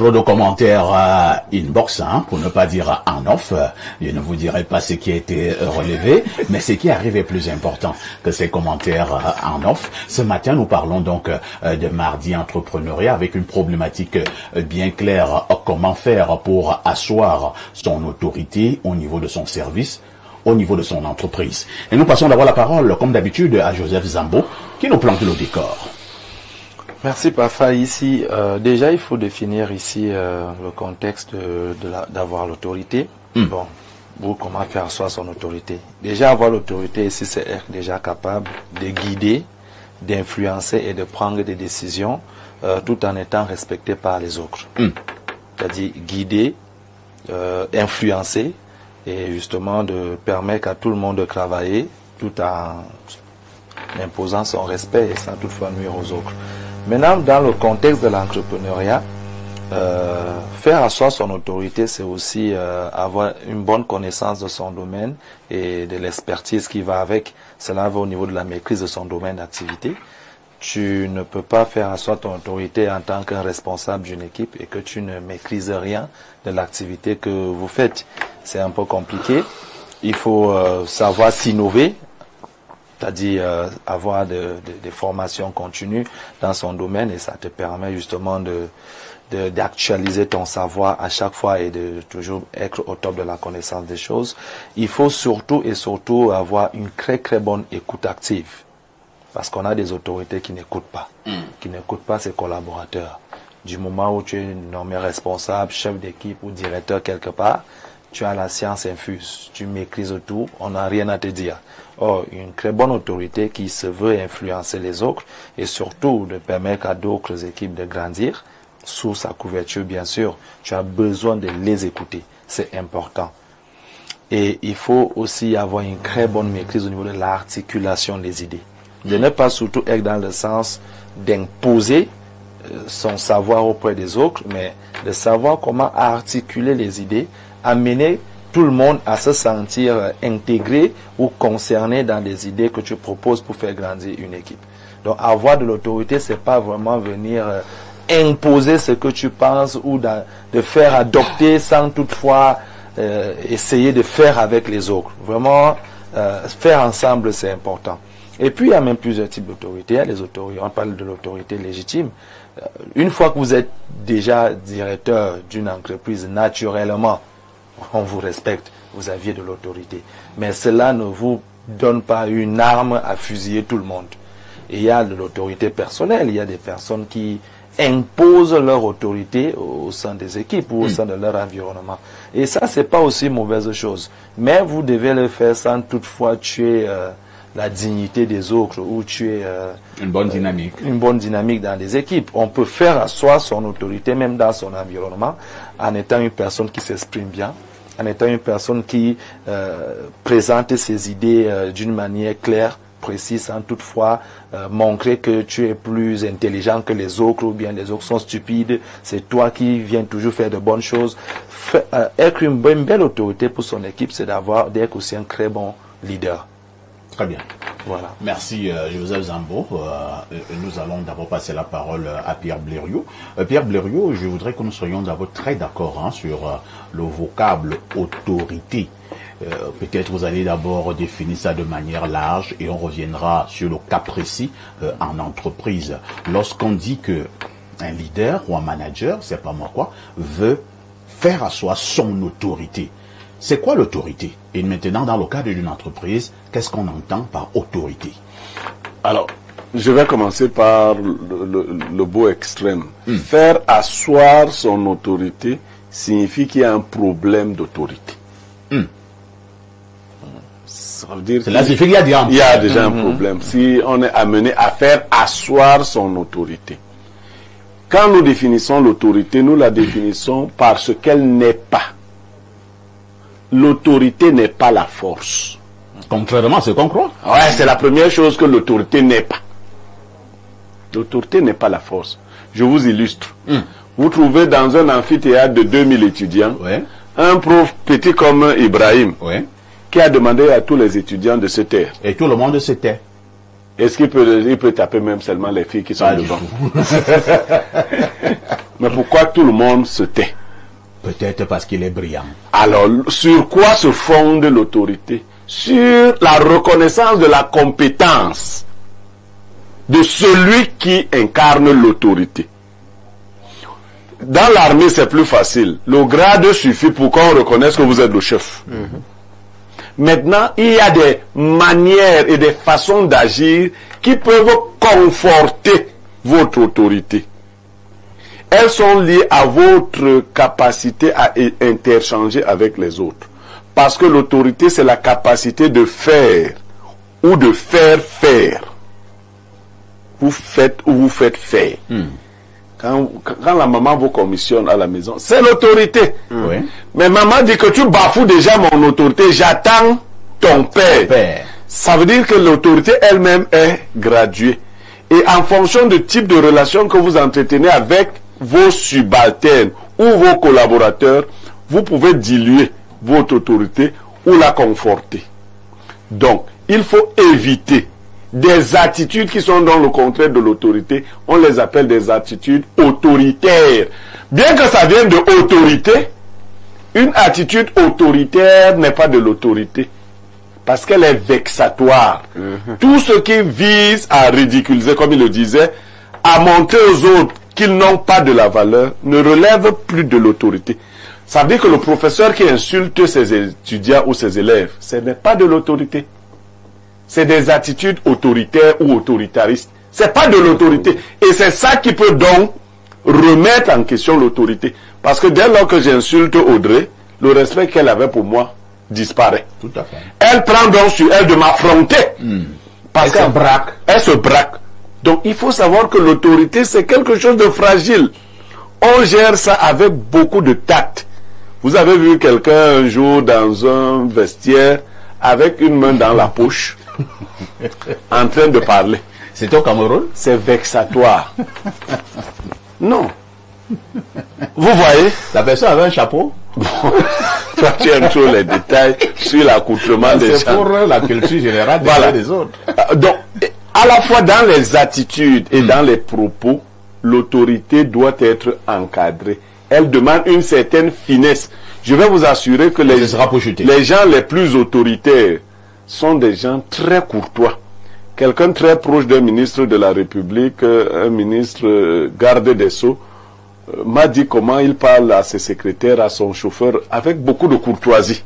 Trop de commentaires inbox, hein, pour ne pas dire en off. Je ne vous dirai pas ce qui a été relevé, mais ce qui arrive est plus important que ces commentaires en off. Ce matin, nous parlons donc de mardi entrepreneuriat avec une problématique bien claire. Comment faire pour asseoir son autorité au niveau de son service, au niveau de son entreprise. Et nous passons d'abord la parole, comme d'habitude, à Joseph Zambo, qui nous plante le décor. Merci Pafa. Ici, déjà il faut définir ici le contexte d'avoir l'autorité. Bon, ou comment faire asseoir son autorité. Déjà avoir l'autorité ici, c'est être déjà capable de guider, d'influencer et de prendre des décisions tout en étant respecté par les autres. C'est-à-dire guider, influencer et justement de permettre à tout le monde de travailler tout en imposant son respect et sans toutefois nuire aux autres. Maintenant, dans le contexte de l'entrepreneuriat, faire asseoir son autorité, c'est aussi avoir une bonne connaissance de son domaine et de l'expertise qui va avec. Cela va au niveau de la maîtrise de son domaine d'activité. Tu ne peux pas faire asseoir ton autorité en tant qu'un responsable d'une équipe et que tu ne maîtrises rien de l'activité que vous faites. C'est un peu compliqué. Il faut savoir s'innover, c'est-à-dire avoir des formations continues dans son domaine et ça te permet justement d'actualiser ton savoir à chaque fois et de toujours être au top de la connaissance des choses. Il faut surtout avoir une très très bonne écoute active parce qu'on a des autorités qui n'écoutent pas, qui n'écoutent pas ses collaborateurs. Du moment où tu es nommé responsable, chef d'équipe ou directeur quelque part, tu as la science infuse, tu maîtrises tout, on n'a rien à te dire. Or, une très bonne autorité qui se veut influencer les autres et surtout de permettre à d'autres équipes de grandir, sous sa couverture bien sûr, tu as besoin de les écouter, c'est important. Et il faut aussi avoir une très bonne maîtrise au niveau de l'articulation des idées. De ne pas surtout être dans le sens d'imposer son savoir auprès des autres, mais de savoir comment articuler les idées, amener tout le monde à se sentir intégré ou concerné dans les idées que tu proposes pour faire grandir une équipe. Donc avoir de l'autorité, c'est pas vraiment venir imposer ce que tu penses ou de faire adopter sans toutefois essayer de faire avec les autres. Vraiment, faire ensemble, c'est important. Et puis, il y a même plusieurs types d'autorité. Il y a les autorités, on parle de l'autorité légitime. Une fois que vous êtes déjà directeur d'une entreprise, naturellement, on vous respecte, vous aviez de l'autorité. Mais cela ne vous donne pas une arme à fusiller tout le monde. Et il y a de l'autorité personnelle, il y a des personnes qui imposent leur autorité au sein des équipes ou au sein de leur environnement. Et ça, c'est pas aussi mauvaise chose. Mais vous devez le faire sans toutefois tuer la dignité des autres ou tuer une bonne dynamique. Une bonne dynamique dans les équipes. On peut faire asseoir son autorité même dans son environnement en étant une personne qui s'exprime bien, en étant une personne qui présente ses idées d'une manière claire, précise, sans toutefois montrer que tu es plus intelligent que les autres ou bien les autres sont stupides. C'est toi qui viens toujours faire de bonnes choses. Être une belle autorité pour son équipe, c'est d'être aussi un très bon leader. Très bien. Voilà. Merci Joseph Zambo. Nous allons d'abord passer la parole à Pierre Blériot. Pierre Blériot, je voudrais que nous soyons d'abord très d'accord sur le vocable autorité. Peut-être vous allez d'abord définir ça de manière large et on reviendra sur le cas précis en entreprise. Lorsqu'on dit que un leader ou un manager, c'est pas moi quoi, veut faire asseoir son autorité. C'est quoi l'autorité? Et maintenant, dans le cadre d'une entreprise, qu'est-ce qu'on entend par autorité? Alors, je vais commencer par le beau extrême. Faire asseoir son autorité signifie qu'il y a un problème d'autorité. Ça veut dire cela signifie qu'il y a déjà un problème. Si on est amené à faire asseoir son autorité. Quand nous définissons l'autorité, nous la définissons par ce qu'elle n'est pas. L'autorité n'est pas la force. Contrairement à ce qu'on croit. Ouais, c'est la première chose que l'autorité n'est pas. L'autorité n'est pas la force. Je vous illustre. Vous trouvez dans un amphithéâtre de 2000 étudiants, un prof petit comme Ibrahim, qui a demandé à tous les étudiants de se taire. Et tout le monde se tait. Est-ce qu'il peut taper même seulement les filles qui sont devant? Mais pourquoi tout le monde se tait? Peut-être parce qu'il est brillant. Alors, sur quoi se fonde l'autorité? Sur la reconnaissance de la compétence de celui qui incarne l'autorité. Dans l'armée, c'est plus facile. Le grade suffit pour qu'on reconnaisse que vous êtes le chef. Maintenant, il y a des manières et des façons d'agir qui peuvent conforter votre autorité. Elles sont liées à votre capacité à interchanger avec les autres. Parce que l'autorité, c'est la capacité de faire ou de faire faire. Vous faites ou vous faites faire. Quand la maman vous commissionne à la maison, c'est l'autorité. Oui. Mais maman dit que tu bafoues déjà mon autorité, j'attends ton père. Ça veut dire que l'autorité elle-même est graduée. Et en fonction du type de relation que vous entretenez avec vos subalternes ou vos collaborateurs, vous pouvez diluer votre autorité ou la conforter. Donc, il faut éviter des attitudes qui sont dans le contraire de l'autorité. On les appelle des attitudes autoritaires. Bien que ça vienne de autorité, une attitude autoritaire n'est pas de l'autorité. Parce qu'elle est vexatoire. Tout ce qui vise à ridiculiser, comme il le disait, à montrer aux autres qu'ils n'ont pas de la valeur, ne relève plus de l'autorité. Ça veut dire que le professeur qui insulte ses étudiants ou ses élèves, ce n'est pas de l'autorité. C'est des attitudes autoritaires ou autoritaristes. C'est pas de l'autorité. Et c'est ça qui peut donc remettre en question l'autorité. Parce que dès lors que j'insulte Audrey, le respect qu'elle avait pour moi disparaît. Tout à fait. Elle prend donc sur elle de m'affronter. Parce Elle se braque. Elle se braque. Donc il faut savoir que l'autorité, c'est quelque chose de fragile. On gère ça avec beaucoup de tact. Vous avez vu quelqu'un un jour dans un vestiaire avec une main dans la poche en train de parler. C'était au Cameroun? C'est vexatoire. Non. Vous voyez? La personne avait un chapeau? Toi, tu aimes trop les détails sur l'accoutrement des gens. C'est pour la culture générale des autres. Donc, à la fois dans les attitudes et dans les propos, l'autorité doit être encadrée. Elle demande une certaine finesse. Je vais vous assurer que les gens les plus autoritaires sont des gens très courtois. Quelqu'un très proche d'un ministre de la République, un ministre garde des Sceaux, m'a dit comment il parle à ses secrétaires, à son chauffeur, avec beaucoup de courtoisie.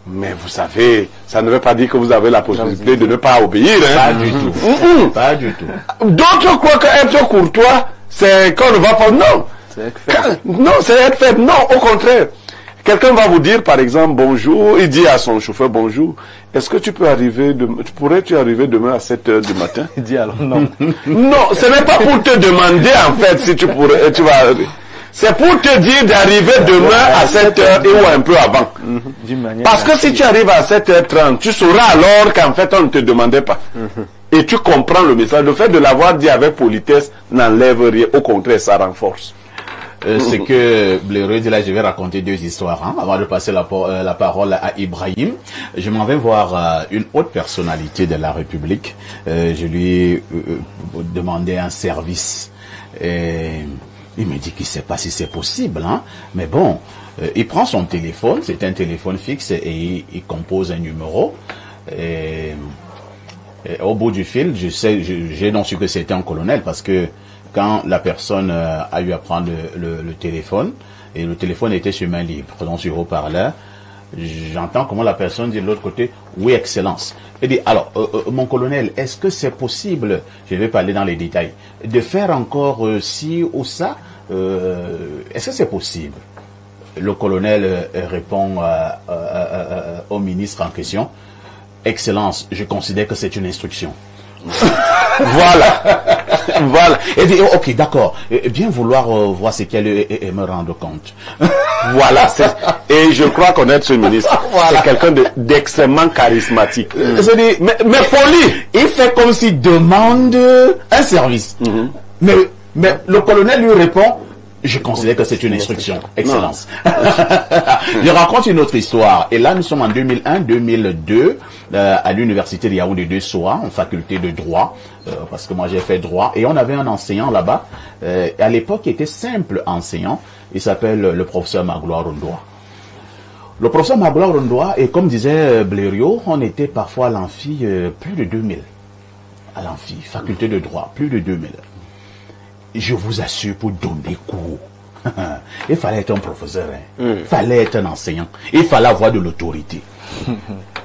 Mais vous savez, ça ne veut pas dire que vous avez la possibilité de ne pas obéir. Pas du tout. Pas du tout. D'autres croient qu'être courtois, c'est qu'on ne va pas... Non. Non, c'est être faible. Non, au contraire. Quelqu'un va vous dire, par exemple, bonjour. Il dit à son chauffeur, bonjour. Est-ce que tu peux arriver pourrais-tu arriver demain à 7 h du matin? Il dit alors non. Non, ce n'est pas pour te demander, en fait, si tu vas arriver. C'est pour te dire d'arriver demain à 7 h ou un peu avant. Parce que si tu arrives à 7h30, tu sauras alors qu'en fait, on ne te demandait pas. Et tu comprends le message. Le fait de l'avoir dit avec politesse n'enlève rien. Au contraire, ça renforce. C'est que Blériot dit là, je vais raconter deux histoires avant de passer la parole à Ibrahim. Je m'en vais voir une haute personnalité de la République. Je lui ai demandé un service. Et il me dit qu'il ne sait pas si c'est possible. Mais bon, il prend son téléphone, c'est un téléphone fixe, et il compose un numéro. Et au bout du fil, j'ai donc su que c'était un colonel, parce que quand la personne a eu à prendre le téléphone, et le téléphone était sur main libre, donc sur haut-parleur, j'entends comment la personne dit de l'autre côté, oui, excellence. Elle dit, alors, mon colonel, est-ce que c'est possible, je vais parler dans les détails, de faire encore ci ou ça, est-ce que c'est possible? Le colonel répond au ministre en question, excellence, je considère que c'est une instruction. Voilà. Voilà. Et dit, ok, d'accord. Bien vouloir voir ce qu'elle et me rendre compte. Voilà. Et je crois connaître ce ministre. Voilà. C'est quelqu'un d'extrêmement charismatique. Mais poli. Il fait comme s'il demande un service. Mais le colonel lui répond, Je considère que c'est une instruction. Excellence. Je raconte une autre histoire. Et là, nous sommes en 2001-2002 à l'université de Yaoundé de Soa, en faculté de droit, parce que moi j'ai fait droit. Et on avait un enseignant là-bas, à l'époque, qui était simple enseignant. Il s'appelle le professeur Magloire Ondoa. Le professeur Magloire Ondoa, et comme disait Blériot, on était parfois à l'amphi plus de 2000. À l'amphi, faculté de droit, plus de 2000. Je vous assure, pour donner cours, il fallait être un professeur, il fallait être un enseignant, il fallait avoir de l'autorité.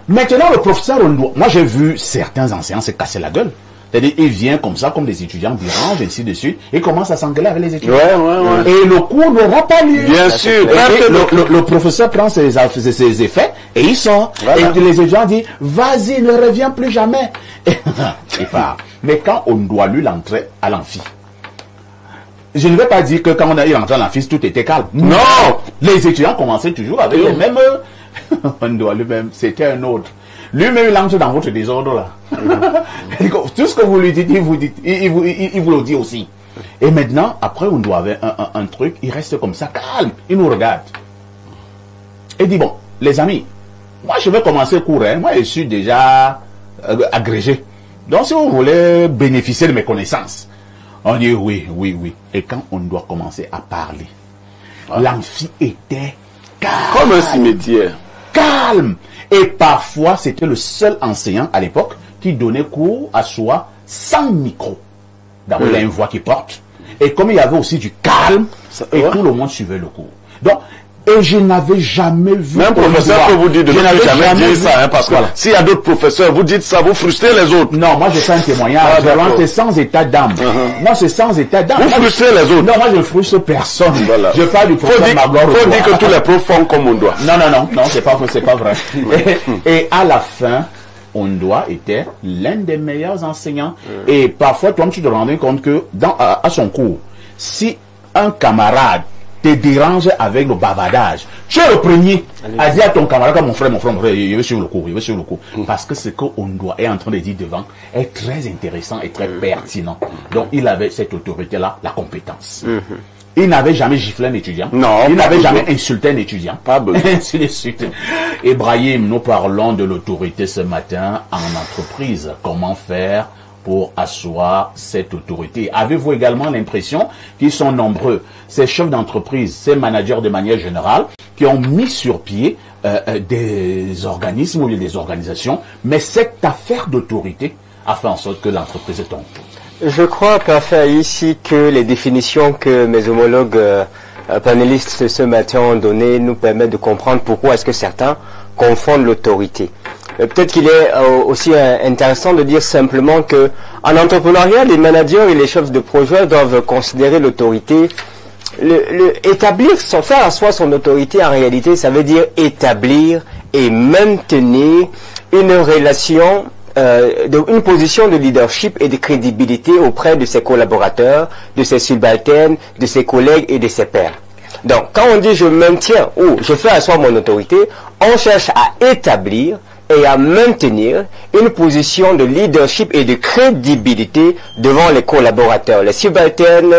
Maintenant, le professeur Ondoa, moi j'ai vu certains enseignants se casser la gueule. C'est-à-dire, il vient comme ça, comme des étudiants d'Irange, ainsi de suite, et commence à s'engueuler avec les étudiants. Et le cours n'aura pas lieu. Bien sûr. Le professeur prend ses effets, et il sort. Voilà. Et les étudiants disent, vas-y, ne reviens plus jamais. Et part. Mais quand on doit lui l'entrer à l'amphi, je ne vais pas dire que quand on a eu l'entrée à l'amphi, tout était calme. Non! Les étudiants commençaient toujours avec les mêmes... on doit lui-même, c'était un autre. Lui-même, il entre dans votre désordre là. Tout ce que vous lui dites, il vous le dit aussi. Et maintenant, après, on doit avoir un truc, il reste comme ça, calme. Il nous regarde. Et dit, bon, les amis, moi je vais commencer le cours, hein. Moi je suis déjà agrégé. Donc si vous voulez bénéficier de mes connaissances, on dit oui. Et quand on doit commencer à parler, l'amphi était calme. Comme un cimetière. Calme. Et parfois, c'était le seul enseignant à l'époque qui donnait cours à soi sans micro. D'abord, il a une voix qui porte. Et comme il y avait aussi du calme, et tout le monde suivait le cours. Donc, et je n'avais jamais vu... Même professeur peut vous dire de ne jamais dire ça, hein, parce que s'il y a d'autres professeurs, vous dites ça, vous frustrez les autres. Non, moi je fais un témoignage. C'est sans état d'âme. Moi c'est sans état d'âme. Vous frustrez les autres. Non, moi je frustre personne. Voilà. Je parle du professeur Magloire. Faut dire que tous les profs font comme on doit. Non, c'est pas vrai. Et à la fin, Ondoa était l'un des meilleurs enseignants. Et parfois, toi, tu te rendais compte que à son cours, si un camarade te dérange avec le bavardage, tu es le premier à dire à ton camarade, comme mon frère, il veut suivre le cours, parce que ce que Ondoa est en train de dire devant est très intéressant et très pertinent. Donc il avait cette autorité-là, la compétence. Il n'avait jamais giflé un étudiant. Non. Il n'avait jamais insulté un étudiant. Pas besoin. Ainsi de suite. Ibrahim, nous parlons de l'autorité ce matin en entreprise. Comment faire pour asseoir cette autorité? Avez-vous également l'impression qu'ils sont nombreux, ces chefs d'entreprise, ces managers de manière générale, qui ont mis sur pied des organismes ou des organisations, mais cette affaire d'autorité a fait en sorte que l'entreprise tombe? Je crois, parfait, ici que les définitions que mes homologues panélistes ce matin ont données nous permettent de comprendre pourquoi est-ce que certains confondent l'autorité. Peut-être qu'il est aussi intéressant de dire simplement que en entrepreneuriat, les managers et les chefs de projet doivent considérer l'autorité, faire à soi son autorité en réalité, ça veut dire établir et maintenir une relation, une position de leadership et de crédibilité auprès de ses collaborateurs, de ses subalternes, de ses collègues et de ses pairs. Donc, quand on dit je maintiens ou je fais asseoir mon autorité, on cherche à établir et à maintenir une position de leadership et de crédibilité devant les collaborateurs, les subalternes,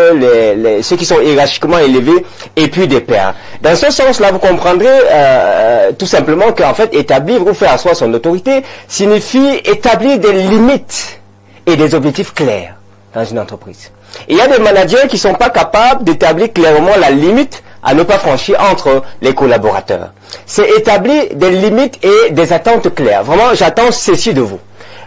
ceux qui sont hiérarchiquement élevés et puis des pairs. Dans ce sens-là, vous comprendrez tout simplement qu'en fait, établir ou faire asseoir son autorité signifie établir des limites et des objectifs clairs dans une entreprise. Et il y a des managers qui ne sont pas capables d'établir clairement la limite à ne pas franchir entre les collaborateurs. C'est établir des limites et des attentes claires. Vraiment, j'attends ceci de vous.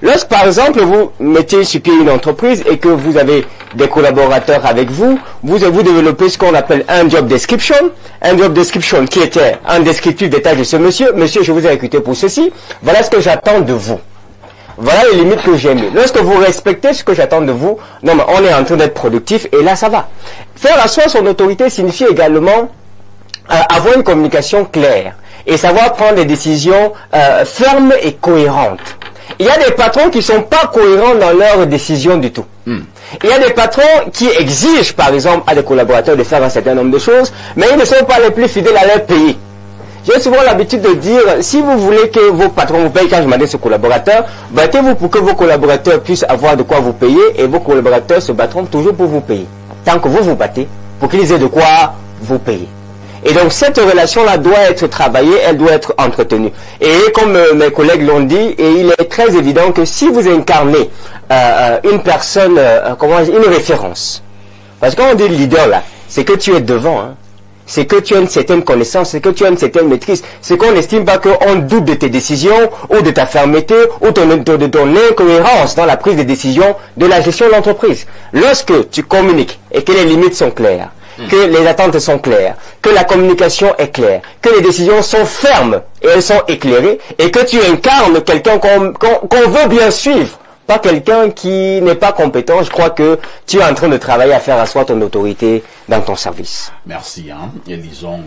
Lorsque, par exemple, vous mettez sur pied une entreprise et que vous avez des collaborateurs avec vous, vous développez ce qu'on appelle un job description. Un job description qui était un descriptif des tâches de ce monsieur. Monsieur, je vous ai recruté pour ceci. Voilà ce que j'attends de vous. Voilà les limites que j'ai mises. Lorsque vous respectez ce que j'attends de vous, non, mais on est en train d'être productif et là, ça va. Faire asseoir son autorité signifie également avoir une communication claire et savoir prendre des décisions fermes et cohérentes. Il y a des patrons qui ne sont pas cohérents dans leurs décisions du tout. Il y a des patrons qui exigent, par exemple, à des collaborateurs de faire un certain nombre de choses, mais ils ne sont pas les plus fidèles à leur pays. J'ai souvent l'habitude de dire, si vous voulez que vos patrons vous payent quand je m'adresse aux collaborateurs, battez-vous pour que vos collaborateurs puissent avoir de quoi vous payer et vos collaborateurs se battront toujours pour vous payer. Tant que vous vous battez, pour qu'ils aient de quoi vous payer. Et donc cette relation-là doit être travaillée, elle doit être entretenue. Et comme mes collègues l'ont dit, et il est très évident que si vous incarnez une personne, une référence, parce que quand on dit leader là, c'est que tu es devant, hein. C'est que tu as une certaine connaissance, c'est que tu as une certaine maîtrise, c'est qu'on n'estime pas qu'on doute de tes décisions, ou de ta fermeté, ou de ton incohérence dans la prise de décision de la gestion de l'entreprise. Lorsque tu communiques et que les limites sont claires, que les attentes sont claires, que la communication est claire, que les décisions sont fermes et elles sont éclairées, et que tu incarnes quelqu'un qu'on veut bien suivre, pas quelqu'un qui n'est pas compétent, je crois que tu es en train de travailler à faire asseoir ton autorité dans ton service. Merci. Et lisons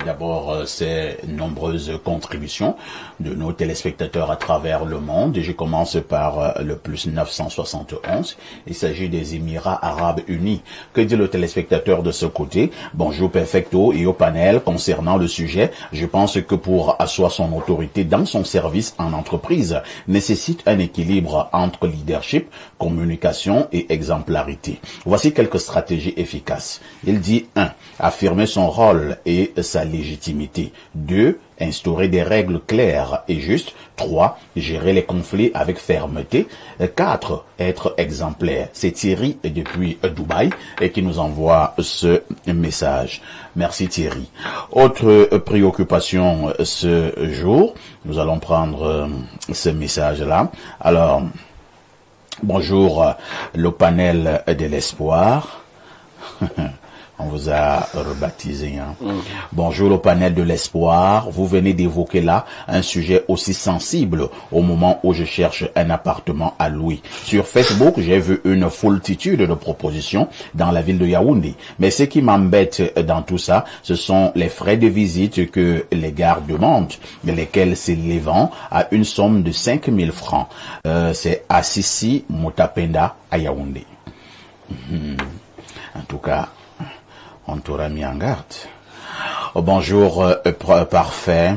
d'abord ces nombreuses contributions de nos téléspectateurs à travers le monde. Et je commence par le plus 971. Il s'agit des Émirats Arabes Unis. Que dit le téléspectateur de ce côté? Bonjour Perfecto et au panel. Concernant le sujet, je pense que pour asseoir son autorité dans son service en entreprise, nécessite un équilibre entre leadership, communication et exemplarité. Voici quelques stratégies efficaces. Il dit 1. Affirmer son rôle et sa légitimité. 2. Instaurer des règles claires et justes. 3. Gérer les conflits avec fermeté. 4. Être exemplaire. C'est Thierry depuis Dubaï et qui nous envoie ce message. Merci Thierry. Autre préoccupation ce jour, nous allons prendre ce message-là. Alors, bonjour le panel de l'espoir. On vous a rebaptisé. Bonjour au panel de l'espoir. Vous venez d'évoquer là un sujet aussi sensible au moment où je cherche un appartement à louer. Sur Facebook, j'ai vu une foultitude de propositions dans la ville de Yaoundé. Mais ce qui m'embête dans tout ça, ce sont les frais de visite que les gares demandent, lesquels s'élèvent à une somme de 5 000 francs. C'est à Sissi Motapenda à Yaoundé. En tout cas, on t'aura mis en garde. Oh, bonjour, parfait.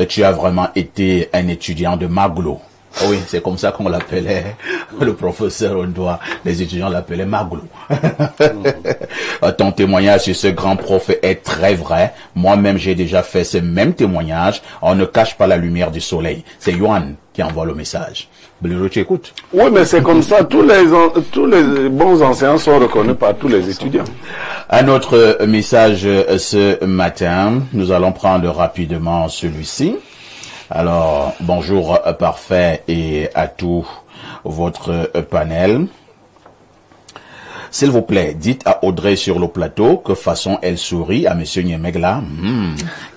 Tu as vraiment été un étudiant de Maglo. Oh oui, c'est comme ça qu'on l'appelait, le professeur Ondoa. Les étudiants l'appelaient Maglo. Ton témoignage sur ce grand prof est très vrai. Moi-même, j'ai déjà fait ce même témoignage. On ne cache pas la lumière du soleil. C'est Yohan qui envoie le message. Blero, tu écoutes? Oui, mais c'est comme ça. Tous les bons enseignants sont reconnus par tous les étudiants. Un autre message ce matin. Nous allons prendre rapidement celui-ci. Alors, bonjour parfait et à tout votre panel. S'il vous plaît, dites à Audrey sur le plateau que façon elle sourit à monsieur Niemegla.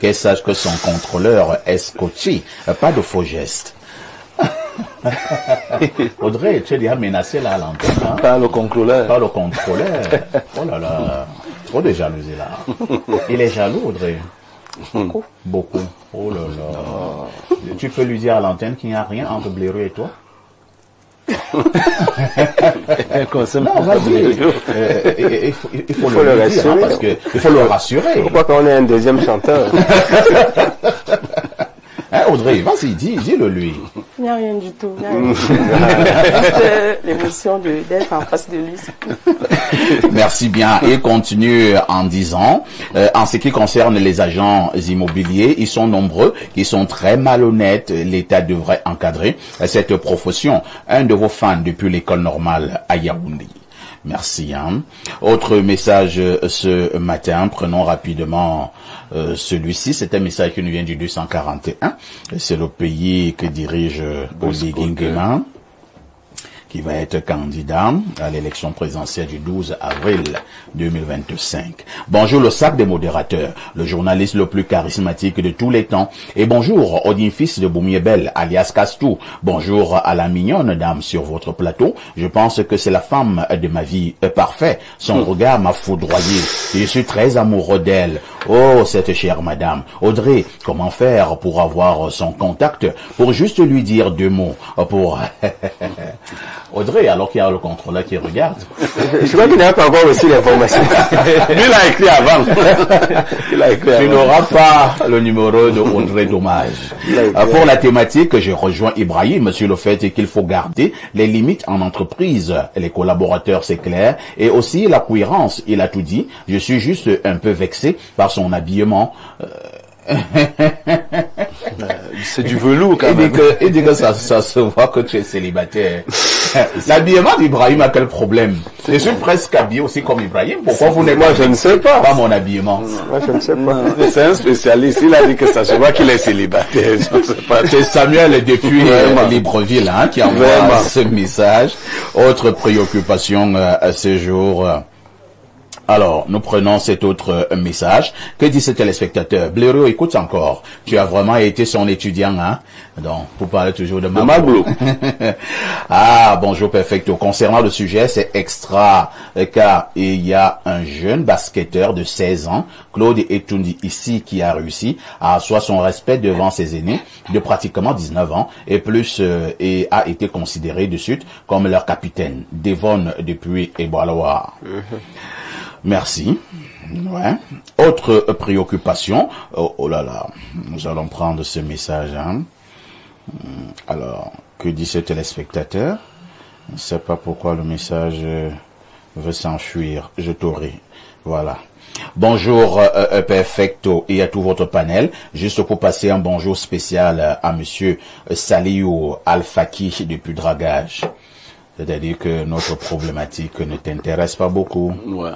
Qu'elle sache que son contrôleur est scotché. Pas de faux gestes. Audrey, tu es déjà menacé là à l'antenne. Hein? Pas le contrôleur. Pas le contrôleur. Oh là là, trop de jalousie là. Il est jaloux, Audrey. Beaucoup. Beaucoup. Oh là là. Tu peux lui dire à l'antenne qu'il n'y a rien entre Blaireau et toi? Non, vas-y. Il faut le rassurer. Hein, parce que il faut le rassurer. Pourquoi qu'on ait un deuxième chanteur? Hein, Audrey, vas-y, dis-le lui. Il n'y a rien du tout. Juste l'émotion d'être en face de lui. Merci bien. Et continue en disant, en ce qui concerne les agents immobiliers, ils sont nombreux, qui sont très malhonnêtes. L'État devrait encadrer cette profession. Un de vos fans depuis l'école normale à Yaoundé. Merci. Autre message ce matin, prenons rapidement celui-ci. C'est un message qui nous vient du 241. C'est le pays que dirige Oli Nguema, qui va être candidat à l'élection présidentielle du 12 avril 2025. Bonjour le sac des modérateurs, le journaliste le plus charismatique de tous les temps. Et bonjour Odin fils de Boumiebel, alias Castou. Bonjour à la mignonne dame sur votre plateau. Je pense que c'est la femme de ma vie parfaite. Son regard m'a foudroyé. Je suis très amoureux d'elle. Oh, cette chère madame. Audrey, comment faire pour avoir son contact? Pour juste lui dire deux mots. Pour... Audrey, alors qu'il y a le contrôleur qui regarde. Je crois qu'il n'a pas encore reçu l'information. Lui, il a écrit avant. Tu n'auras pas le numéro de Audrey, dommage. Pour la thématique, je rejoins Ibrahim sur le fait qu'il faut garder les limites en entreprise. Les collaborateurs, c'est clair. Et aussi la cohérence, il a tout dit. Je suis juste un peu vexé par son habillement. C'est du velours quand même. Il dit que ça se voit que tu es célibataire. L'habillement d'Ibrahim a quel problème? Je suis presque habillé aussi comme Ibrahim. Pourquoi vous n'êtes pas? Je ne sais pas. Pas mon habillement. Moi, je ne sais pas. C'est un spécialiste. Il a dit que ça se voit qu'il est célibataire. C'est Samuel depuis Libreville qui envoie ce message. Autre préoccupation à ce jour. Alors, nous prenons cet autre message. Que dit ce téléspectateur? Blaireau, écoute encore. Tu as vraiment été son étudiant, hein? Donc, pour parler toujours de Maglo. Ah, bonjour, perfecto. Concernant le sujet, c'est extra, car il y a un jeune basketteur de 16 ans, Claude Etundi, ici, qui a réussi à asseoir son respect devant ses aînés de pratiquement 19 ans et plus, et a été considéré de suite comme leur capitaine. Devon depuis Eboaloa. Merci. Ouais. Autre préoccupation. Oh là là. Nous allons prendre ce message. Hein. Alors, que dit ce téléspectateur? Je ne sais pas pourquoi le message veut s'enfuir. Je t'aurai. Voilà. Bonjour Perfecto et à tout votre panel. Juste pour passer un bonjour spécial à monsieur Saliou Al-Faki depuis Dragage. C'est-à-dire que notre problématique ne t'intéresse pas beaucoup. Ouais.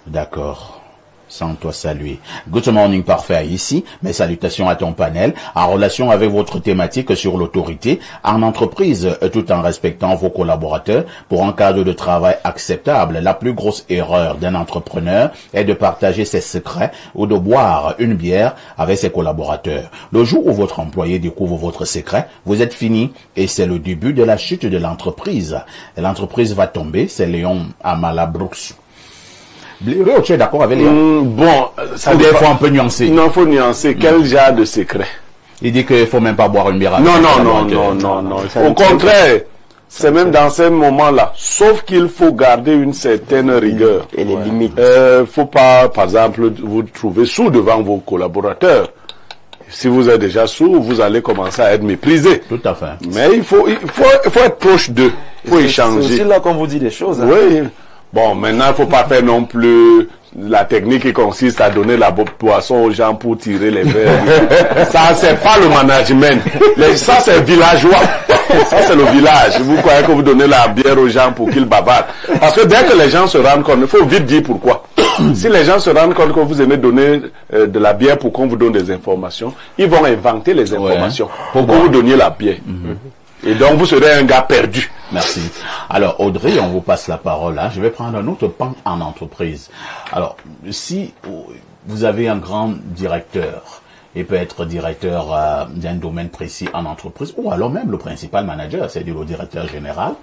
D'accord. Sans toi saluer. Good morning, parfait ici. Mes salutations à ton panel. En relation avec votre thématique sur l'autorité en entreprise, tout en respectant vos collaborateurs pour un cadre de travail acceptable, la plus grosse erreur d'un entrepreneur est de partager ses secrets ou de boire une bière avec ses collaborateurs. Le jour où votre employé découvre votre secret, vous êtes fini et c'est le début de la chute de l'entreprise. L'entreprise va tomber, c'est Léon Amalabrooks. Blaireau, tu es d'accord avec Léon? Bon, ça il faut un peu nuancer. Non, il faut nuancer. Quel genre de secret? Il dit qu'il faut même pas boire une bière. Non. Au contraire, c'est même dans ces moments-là. Sauf qu'il faut garder une certaine rigueur. Et les limites. Faut pas, par exemple, vous trouver sous devant vos collaborateurs. Si vous êtes déjà sous, vous allez commencer à être méprisé. Tout à fait. Mais il faut être proche d'eux. Il faut échanger. C'est aussi là qu'on vous dit des choses. Hein. Oui. Bon, maintenant, il ne faut pas faire non plus la technique qui consiste à donner la boisson aux gens pour tirer les verres. Ça, c'est pas le management. Ça, c'est villageois. Ça, c'est le village. Vous croyez que vous donnez la bière aux gens pour qu'ils bavardent. Parce que dès que les gens se rendent compte, il faut vite dire pourquoi. Si les gens se rendent compte que vous aimez donner de la bière pour qu'on vous donne des informations, ils vont inventer les informations pour que vous donniez la bière. Et donc, vous serez un gars perdu. Merci. Alors, Audrey, on vous passe la parole. Hein. Je vais prendre un autre pan en entreprise. Alors, si vous avez un grand directeur, il peut être directeur d'un domaine précis en entreprise, ou alors même le principal manager, c'est-à-dire le directeur général,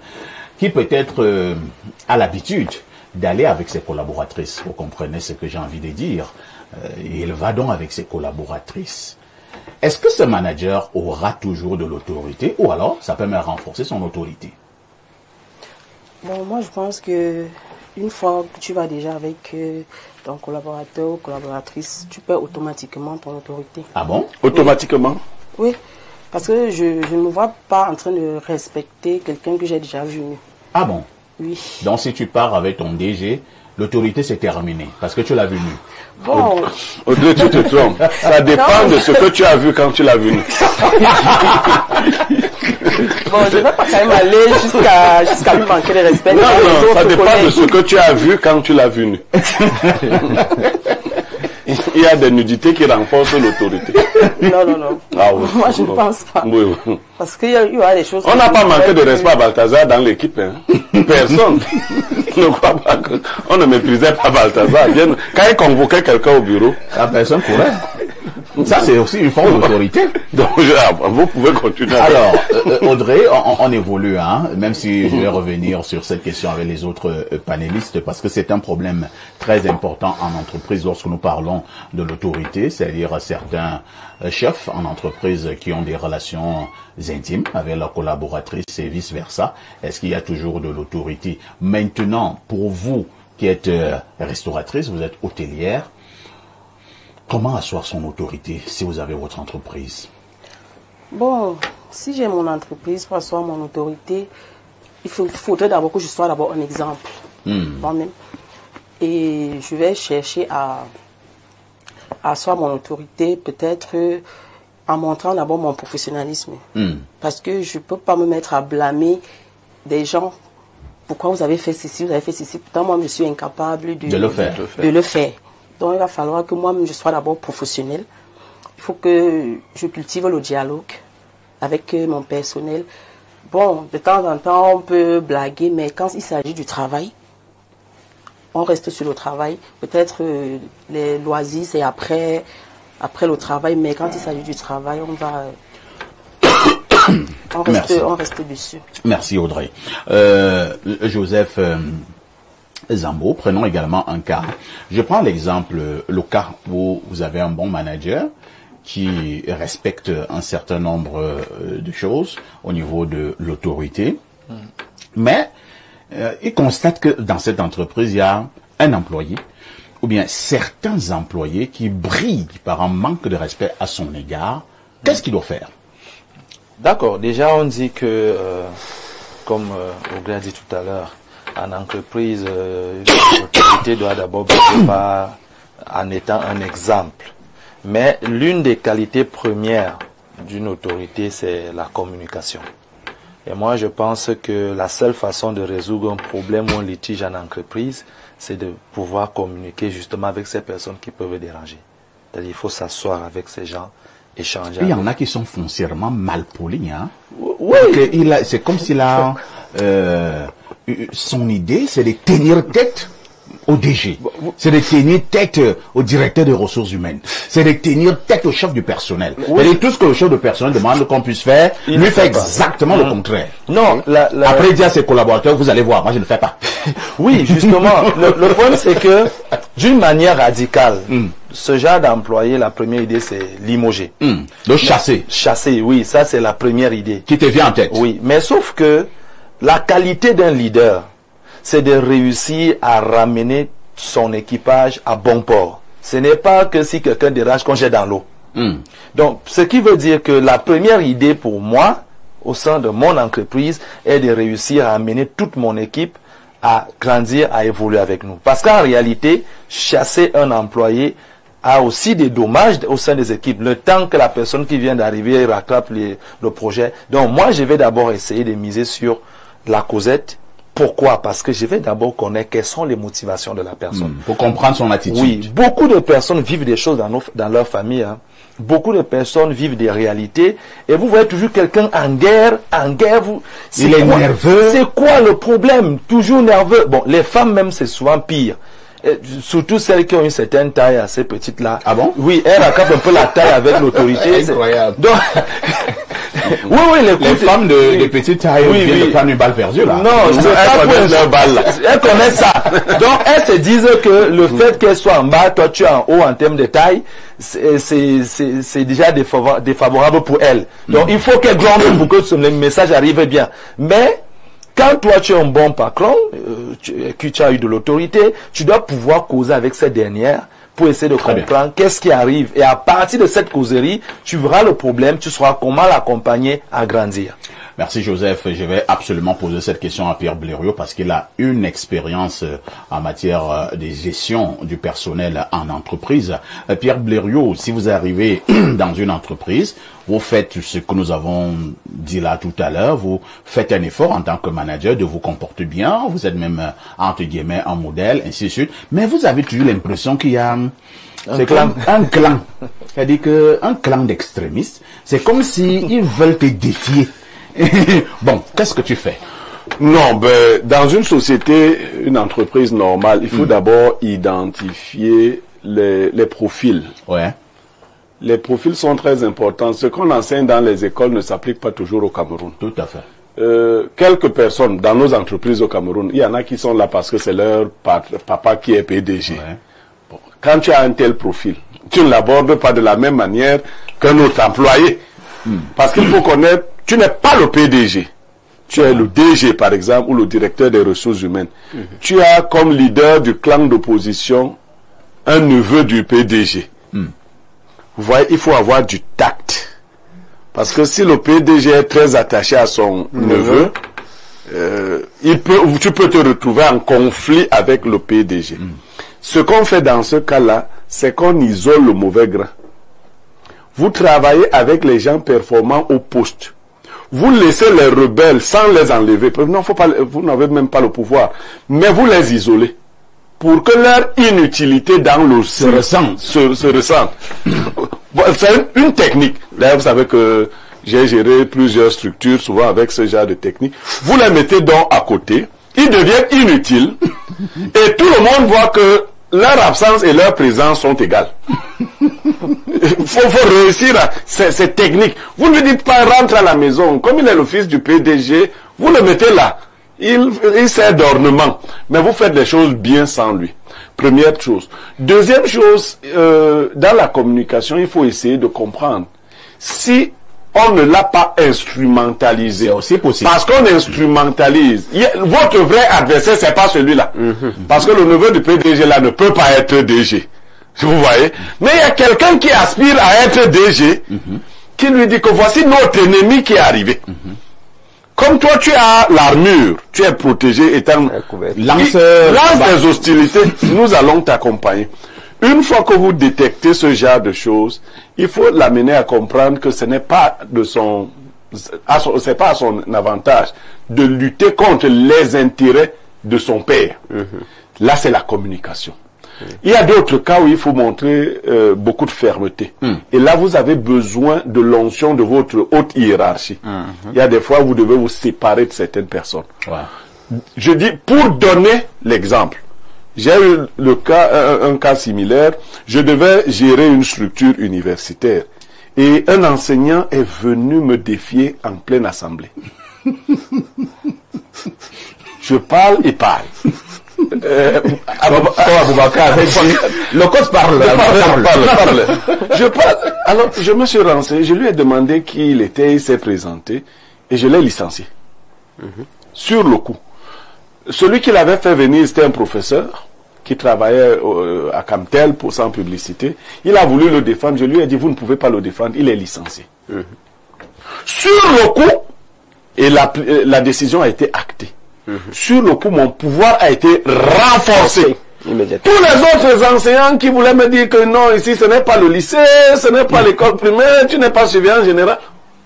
qui peut-être a l'habitude d'aller avec ses collaboratrices. Vous comprenez ce que j'ai envie de dire. Il va donc avec ses collaboratrices. Est-ce que ce manager aura toujours de l'autorité ou alors ça peut même renforcer son autorité? Bon, moi je pense que une fois que tu vas déjà avec ton collaborateur ou collaboratrice, tu perds automatiquement ton autorité. Ah bon? Automatiquement? Oui, parce que je ne me vois pas en train de respecter quelqu'un que j'ai déjà vu. Ah bon? Oui. Donc si tu pars avec ton DG, l'autorité c'est terminé parce que tu l'as vu nu. Bon. Audrey, tu te trompes. Ça dépend de ce que tu as vu quand tu l'as vu nu. Bon, je ne vais pas quand même aller jusqu'à lui manquer de respect. Non, ça dépend de ce que tu as vu quand tu l'as vu nu. Il y a des nudités qui renforcent l'autorité. Non. Ah oui. Moi, je ne pense pas. Oui. Parce qu'il y a des choses... On n'a pas manqué de respect à Balthazar dans l'équipe. Hein. Personne ne croit pas qu'on ne méprisait pas Balthazar. Quand il convoquait quelqu'un au bureau... La personne courait. Ça, c'est aussi une forme d'autorité. Donc, vous pouvez continuer. Alors, Audrey, on évolue, hein, même si je vais revenir sur cette question avec les autres panélistes, parce que c'est un problème très important en entreprise lorsque nous parlons de l'autorité, c'est-à-dire certains chefs en entreprise qui ont des relations intimes avec leurs collaboratrices et vice-versa. Est-ce qu'il y a toujours de l'autorité? Maintenant, pour vous qui êtes restauratrice, vous êtes hôtelière, comment asseoir son autorité si vous avez votre entreprise? Bon, si j'ai mon entreprise pour asseoir mon autorité, il faudrait d'abord que je sois d'abord un exemple moi-même. Et je vais chercher à asseoir mon autorité peut-être en montrant d'abord mon professionnalisme. Parce que je ne peux pas me mettre à blâmer des gens. Pourquoi vous avez fait ceci, vous avez fait ceci. Pourtant, moi, je suis incapable de le faire. Donc, il va falloir que moi-même, je sois d'abord professionnel. Il faut que je cultive le dialogue avec mon personnel. Bon, de temps en temps, on peut blaguer, mais quand il s'agit du travail, on reste sur le travail. Peut-être les loisirs, c'est après le travail, mais quand il s'agit du travail, on reste dessus. Merci Audrey. Joseph Zambo, prenons également un cas. Je prends l'exemple, le cas où vous avez un bon manager qui respecte un certain nombre de choses au niveau de l'autorité, mais il constate que dans cette entreprise, il y a un employé ou bien certains employés qui brillent par un manque de respect à son égard. Qu'est-ce qu'il doit faire? D'accord. Déjà, on dit que, comme Audrey a dit tout à l'heure, en entreprise, l'autorité doit d'abord passer par en étant un exemple. Mais l'une des qualités premières d'une autorité, c'est la communication. Et moi, je pense que la seule façon de résoudre un problème ou un litige en entreprise, c'est de pouvoir communiquer justement avec ces personnes qui peuvent déranger. C'est-à-dire, il faut s'asseoir avec ces gens, échanger. Il y en a qui sont foncièrement malpolis, hein. Oui. C'est comme s'il a son idée, c'est de tenir tête au DG, c'est de tenir tête au directeur des ressources humaines, c'est de tenir tête au chef du personnel. Oui. Et tout ce que le chef du personnel demande qu'on puisse faire, il lui fait exactement le contraire. Non, après il dit à ses collaborateurs, vous allez voir, moi je ne le fais pas. Oui, justement, le problème c'est que d'une manière radicale, ce genre d'employé, la première idée c'est limoger. De chasser. Chasser, oui, ça c'est la première idée. Qui te vient en tête. Oui, mais sauf que la qualité d'un leader, c'est de réussir à ramener son équipage à bon port. Ce n'est pas que si quelqu'un dérange qu'on jette dans l'eau. Donc, ce qui veut dire que la première idée pour moi, au sein de mon entreprise, est de réussir à amener toute mon équipe à grandir, à évoluer avec nous. Parce qu'en réalité, chasser un employé a aussi des dommages au sein des équipes. Le temps que la personne qui vient d'arriver rattrape le projet. Donc, moi, je vais d'abord essayer de miser sur la causette. Pourquoi? Parce que je vais d'abord connaître quelles sont les motivations de la personne. Pour comprendre son attitude. Oui, beaucoup de personnes vivent des choses dans leur famille. Hein. Beaucoup de personnes vivent des réalités. Et vous voyez toujours quelqu'un en guerre. Il est nerveux. C'est quoi le problème? Toujours nerveux. Bon, les femmes même, c'est souvent pire. Et surtout celles qui ont une certaine taille assez petite là. Ah bon? Oui, elles rattrapent un peu la taille avec l'autorité. Incroyable. Donc, oui, les femmes de petite taille viennent de prendre une balle perdue là. Non, c'est pas pour leur balle. Elles connaissent ça. Donc elles se disent que le fait qu'elles soient en bas, toi tu es en haut en termes de taille, c'est déjà défavorable pour elles. Donc il faut qu'elles grandissent pour que le message arrive bien. Mais quand toi tu es un bon patron, que tu as eu de l'autorité, tu dois pouvoir causer avec ces dernières pour essayer de comprendre qu'est-ce qui arrive. Et à partir de cette causerie, tu verras le problème, tu sauras comment l'accompagner à grandir. Merci Joseph. Je vais absolument poser cette question à Pierre Blériot parce qu'il a une expérience en matière de gestion du personnel en entreprise. Pierre Blériot, si vous arrivez dans une entreprise, vous faites ce que nous avons dit là tout à l'heure, vous faites un effort en tant que manager de vous comporter bien, vous êtes même entre guillemets un modèle, ainsi de suite, mais vous avez toujours l'impression qu'il y a un clan. C'est-à-dire qu'un clan d'extrémistes, c'est comme s'ils veulent te défier. Bon, qu'est-ce que tu fais? Non, dans une société, une entreprise normale, il faut d'abord identifier les profils. Ouais. les profils sont très importants. Ce qu'on enseigne dans les écoles ne s'applique pas toujours au Cameroun. Tout à fait. Quelques personnes dans nos entreprises au Cameroun, il y en a qui sont là parce que c'est leur papa qui est PDG. Ouais. Bon, quand tu as un tel profil, tu ne l'abordes pas de la même manière qu'un autre employé. Parce qu'il faut connaître, tu n'es pas le PDG. Tu es le DG, par exemple, ou le directeur des ressources humaines. Tu as comme leader du clan d'opposition un neveu du PDG. Vous voyez, il faut avoir du tact. Parce que si le PDG est très attaché à son neveu, tu peux te retrouver en conflit avec le PDG. Ce qu'on fait dans ce cas-là, c'est qu'on isole le mauvais grain. Vous travaillez avec les gens performants au poste. Vous laissez les rebelles sans les enlever. Non, vous n'avez même pas le pouvoir. Mais vous les isolez. Pour que leur inutilité dans le se ressente. C'est une technique. D'ailleurs, vous savez que j'ai géré plusieurs structures, souvent avec ce genre de technique. Vous les mettez donc à côté. Ils deviennent inutiles. Et tout le monde voit que leur absence et leur présence sont égales. Il faut réussir à ces techniques. Vous ne lui dites pas rentre à la maison. Comme il est le fils du PDG, vous le mettez là. Il sert d'ornement. Mais vous faites les choses bien sans lui. Première chose. Deuxième chose, dans la communication, il faut essayer de comprendre. Si on ne l'a pas instrumentalisé, c'est aussi possible. Parce qu'on instrumentalise. Votre vrai adversaire, c'est pas celui-là. Parce que le neveu du PDG là ne peut pas être DG. Vous voyez? Mais il y a quelqu'un qui aspire à être DG, qui lui dit que voici notre ennemi qui est arrivé. Comme toi, tu as l'armure, tu es protégé, étant lance des hostilités, nous allons t'accompagner. Une fois que vous détectez ce genre de choses, il faut l'amener à comprendre que ce n'est pas c'est pas à son avantage de lutter contre les intérêts de son père. Là, c'est la communication. Il y a d'autres cas où il faut montrer beaucoup de fermeté. Et là, vous avez besoin de l'onction de votre haute hiérarchie. Il y a des fois où vous devez vous séparer de certaines personnes. Je dis, pour donner l'exemple, j'ai eu un cas similaire. Je devais gérer une structure universitaire. Et un enseignant est venu me défier en pleine assemblée. Je parle et parle. Le code parle. Je parle. Alors, je me suis renseigné, je lui ai demandé qui il était, il s'est présenté, et je l'ai licencié. Sur le coup. Celui qui l'avait fait venir, c'était un professeur qui travaillait à Camtel pour sans publicité. Il a voulu le défendre, je lui ai dit, vous ne pouvez pas le défendre, il est licencié. Sur le coup, et la décision a été actée. Sur le coup, mon pouvoir a été renforcé. Tous les autres enseignants qui voulaient me dire que non, ici, ce n'est pas le lycée, ce n'est pas l'école primaire, tu n'es pas surveillant général,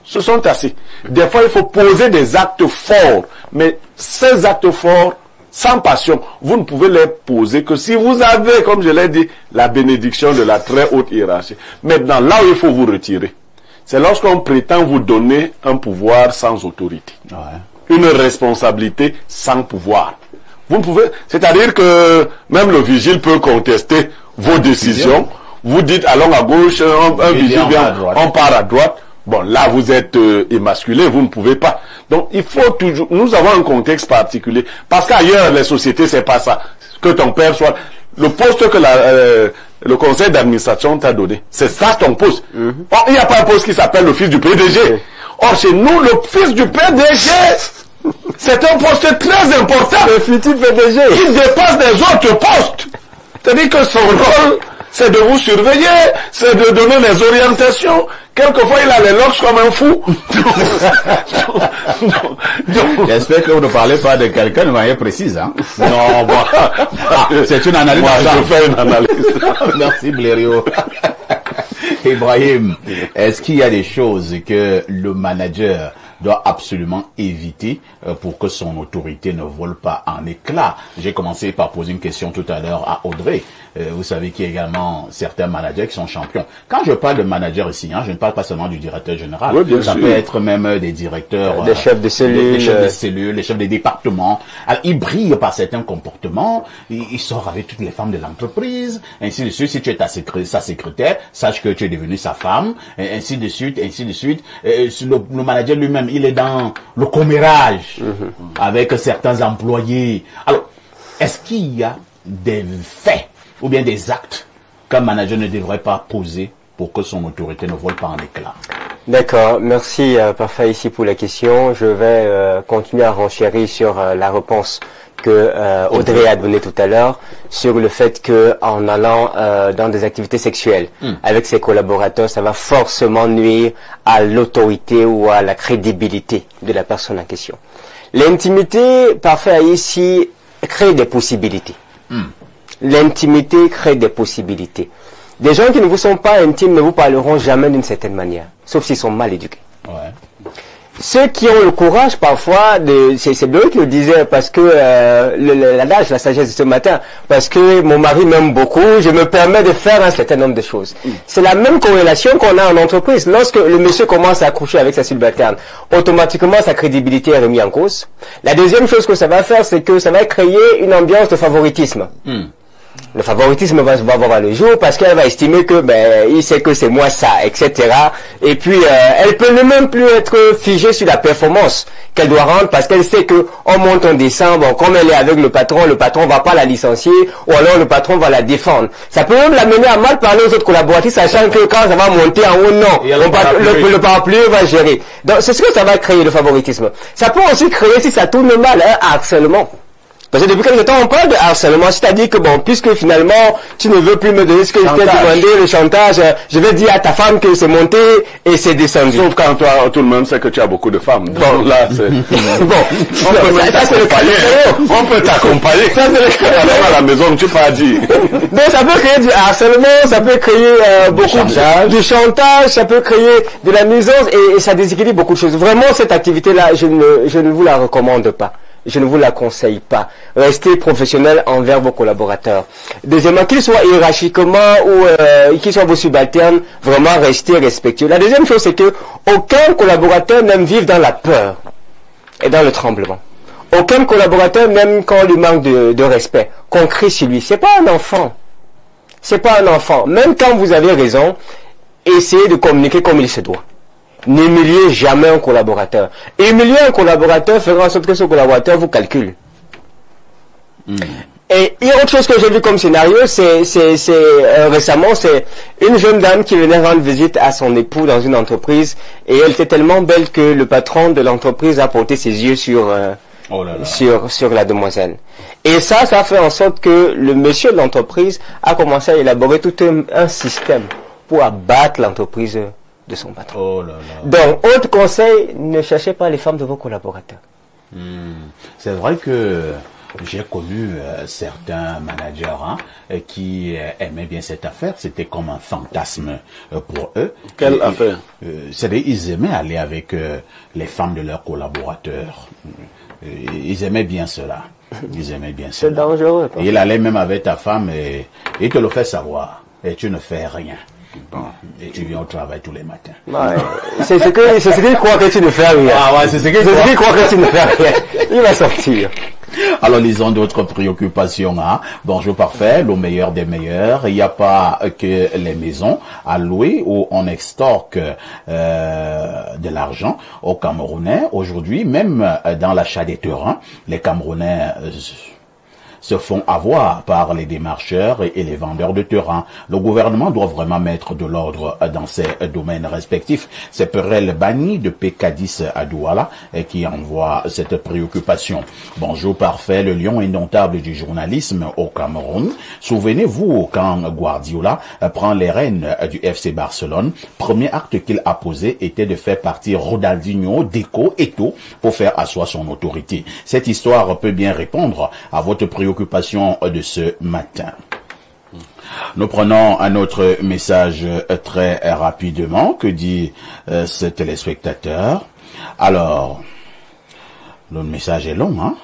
se sont assis. Des fois, il faut poser des actes forts. Mais ces actes forts, sans passion, vous ne pouvez les poser que si vous avez, comme je l'ai dit, la bénédiction de la très haute hiérarchie. Maintenant, là où il faut vous retirer, c'est lorsqu'on prétend vous donner un pouvoir sans autorité. Une responsabilité sans pouvoir. Vous ne pouvez, c'est-à-dire que même le vigile peut contester vos décisions. Vous dites allons à gauche, un vigile vient, on part à droite. Bon, là vous êtes émasculé, vous ne pouvez pas. Donc il faut toujours, nous avons un contexte particulier. Parce qu'ailleurs les sociétés c'est pas ça. Que ton père soit, le poste que le conseil d'administration t'a donné, c'est ça ton poste. Or, il n'y a pas un poste qui s'appelle le fils du PDG. Or chez nous, le fils du PDG, c'est un poste très important. Le futur PDG. Il dépasse les autres postes. C'est-à-dire que son rôle, c'est de vous surveiller, c'est de donner les orientations. Quelquefois, il a les locks comme un fou. J'espère que vous ne parlez pas de quelqu'un de manière précise. Hein? Non, bon. C'est une analyse. Moi, je fais une analyse. Merci, Blériot. Ibrahim, est-ce qu'il y a des choses que le manager doit absolument éviter pour que son autorité ne vole pas en éclats? J'ai commencé par poser une question tout à l'heure à Audrey. Vous savez qu'il y a également certains managers qui sont champions. Quand je parle de manager ici, je ne parle pas seulement du directeur général. Oui, ça peut être même des directeurs, des chefs de cellules, les chefs des départements. Alors, ils brillent par certains comportements. Ils sortent avec toutes les femmes de l'entreprise, ainsi de suite. Si tu es sa secrétaire, sache que tu es devenu sa femme, et ainsi de suite, ainsi de suite. Le manager lui-même, il est dans le commérage avec certains employés. Alors, est-ce qu'il y a des faits ou bien des actes qu'un manager ne devrait pas poser pour que son autorité ne vole pas en éclats? D'accord, merci Parfa ici pour la question. Je vais continuer à renchérir sur la réponse que Audrey a donnée tout à l'heure sur le fait que en allant dans des activités sexuelles avec ses collaborateurs, ça va forcément nuire à l'autorité ou à la crédibilité de la personne en question. L'intimité, Parfa ici, crée des possibilités. L'intimité crée des possibilités. Des gens qui ne vous sont pas intimes ne vous parleront jamais d'une certaine manière, sauf s'ils sont mal éduqués. Ouais. Ceux qui ont le courage parfois c'est Bleu qui le disait, parce que l'adage, la sagesse de ce matin, parce que mon mari m'aime beaucoup, je me permets de faire un certain nombre de choses. C'est la même corrélation qu'on a en entreprise. Lorsque le monsieur commence à accoucher avec sa subalterne, automatiquement sa crédibilité est remise en cause. La deuxième chose que ça va faire, c'est que ça va créer une ambiance de favoritisme. Le favoritisme va voir le jour parce qu'elle va estimer que il sait que c'est moi ça, etc. Et puis elle peut ne même plus être figée sur la performance qu'elle doit rendre parce qu'elle sait que on monte, on descend. Bon, comme elle est avec le patron va pas la licencier ou alors le patron va la défendre. Ça peut même l'amener à mal parler aux autres collaborateurs, sachant que quand ça va monter en haut, non, le parapluie va gérer. Donc c'est ce que ça va créer, le favoritisme. Ça peut aussi créer, si ça tourne mal, un harcèlement. Parce que depuis quelque temps, on parle de harcèlement, c'est-à-dire que bon, puisque finalement, tu ne veux plus me donner ce que je t'ai demandé, le chantage, je vais dire à ta femme que c'est monté et c'est descendu. Sauf quand toi, tout le monde sait que tu as beaucoup de femmes. Bon, là, c'est... on peut t'accompagner. Ça, c'est le à la maison, tu peux pas dire. Donc, ça peut créer du harcèlement, ça peut créer beaucoup du chantage, ça peut créer de la nuisance et ça déséquilibre beaucoup de choses. Vraiment, cette activité-là, je ne vous la recommande pas. Je ne vous la conseille pas. Restez professionnel envers vos collaborateurs. Deuxièmement, qu'ils soient hiérarchiquement ou qu'ils soient vos subalternes, vraiment restez respectueux. La deuxième chose, c'est que aucun collaborateur n'aime vivre dans la peur et dans le tremblement. Aucun collaborateur n'aime qu'on lui manque de respect, qu'on crie sur lui. C'est pas un enfant. C'est pas un enfant. Même quand vous avez raison, essayez de communiquer comme il se doit. N'humiliez jamais un collaborateur. Humilier un collaborateur fera en sorte que ce collaborateur vous calcule. Et il y a autre chose que j'ai vu comme scénario, récemment, c'est une jeune dame qui venait rendre visite à son époux dans une entreprise et elle était tellement belle que le patron de l'entreprise a porté ses yeux sur la demoiselle. Et ça fait en sorte que le monsieur de l'entreprise a commencé à élaborer tout un système pour abattre l'entreprise de son patron. Donc, autre conseil, ne cherchez pas les femmes de vos collaborateurs. C'est vrai que j'ai connu certains managers qui aimaient bien cette affaire. C'était comme un fantasme pour eux. Quelle affaire? C'est-à-dire, ils aimaient aller avec les femmes de leurs collaborateurs. Ils aimaient bien cela. Ils aimaient bien cela. C'est dangereux. Et il allait même avec ta femme et il te le fait savoir. Et tu ne fais rien. Bon, et tu viens au travail tous les matins. Ouais. C'est ce qu'il croit que tu ne fais rien. Ah ouais, c'est ce qu'il croit que tu ne fais rien. Il va sortir. Alors, lisons d'autres préoccupations. Bonjour Parfait, le meilleur des meilleurs. Il n'y a pas que les maisons à louer où on extorque de l'argent aux Camerounais. Aujourd'hui, même dans l'achat des terrains, les Camerounais se font avoir par les démarcheurs et les vendeurs de terrain. Le gouvernement doit vraiment mettre de l'ordre dans ces domaines respectifs. C'est Perel Bani de P10 à Douala qui envoie cette préoccupation. Bonjour Parfait, le lion indomptable du journalisme au Cameroun. Souvenez-vous quand Guardiola prend les rênes du FC Barcelone, premier acte qu'il a posé était de faire partir Ronaldinho, Deco et tout pour faire asseoir son autorité. Cette histoire peut bien répondre à votre préoccupation de ce matin. Nous prenons un autre message très rapidement. Que dit ce téléspectateur? Alors, le message est long, hein?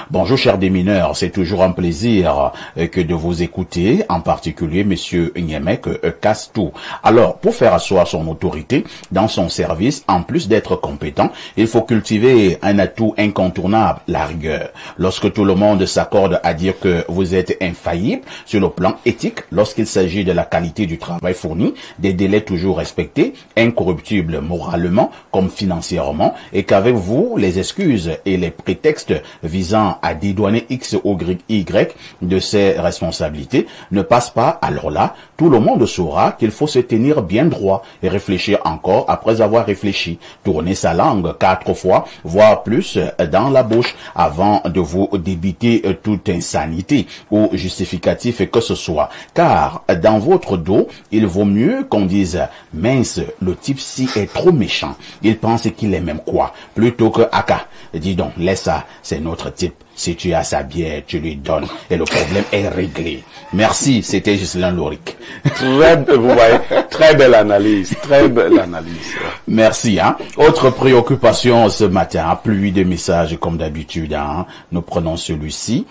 Bonjour chers démineurs, c'est toujours un plaisir que de vous écouter, en particulier monsieur Nyemek Kastou. Alors, pour faire asseoir son autorité dans son service, en plus d'être compétent, il faut cultiver un atout incontournable, la rigueur. Lorsque tout le monde s'accorde à dire que vous êtes infaillible sur le plan éthique, lorsqu'il s'agit de la qualité du travail fourni, des délais toujours respectés, incorruptibles moralement comme financièrement, et qu'avec vous, les excuses et les prétextes visant à dédouaner X ou Y de ses responsabilités ne passe pas, alors là, tout le monde saura qu'il faut se tenir bien droit et réfléchir encore après avoir réfléchi, tourner sa langue 4 fois, voire plus dans la bouche avant de vous débiter toute insanité ou justificatif que ce soit. Car dans votre dos, il vaut mieux qu'on dise « mince, le type-ci est trop méchant, il pense qu'il est même quoi ?» plutôt que « aka, dis donc, laisse ça, c'est notre type. Si tu as sa bière, tu lui donnes et le problème est réglé. » Merci, c'était Ghislain Loric. Vous voyez, très belle analyse, très belle analyse. Merci. Hein. Autre préoccupation ce matin, pluie de messages comme d'habitude. Hein. Nous prenons celui-ci.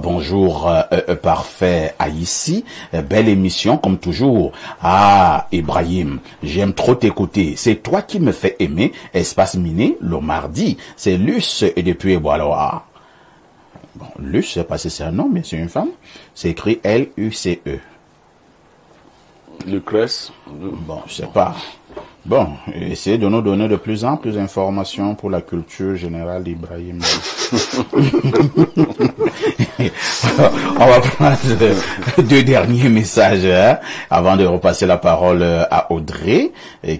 Bonjour, parfait Aïssi. Belle émission comme toujours. Ah, Ibrahim, j'aime trop t'écouter. C'est toi qui me fais aimer. Espace miné, le mardi. C'est Luce et depuis Eboaloa. Bon, Luce, c'est pas si c'est un nom, mais c'est une femme. C'est écrit L-U-C-E. Lucrèce. Bon, je sais pas. Bon, essayez de nous donner de plus en plus d'informations pour la culture générale d'Ibrahim. On va prendre deux derniers messages hein, avant de repasser la parole à Audrey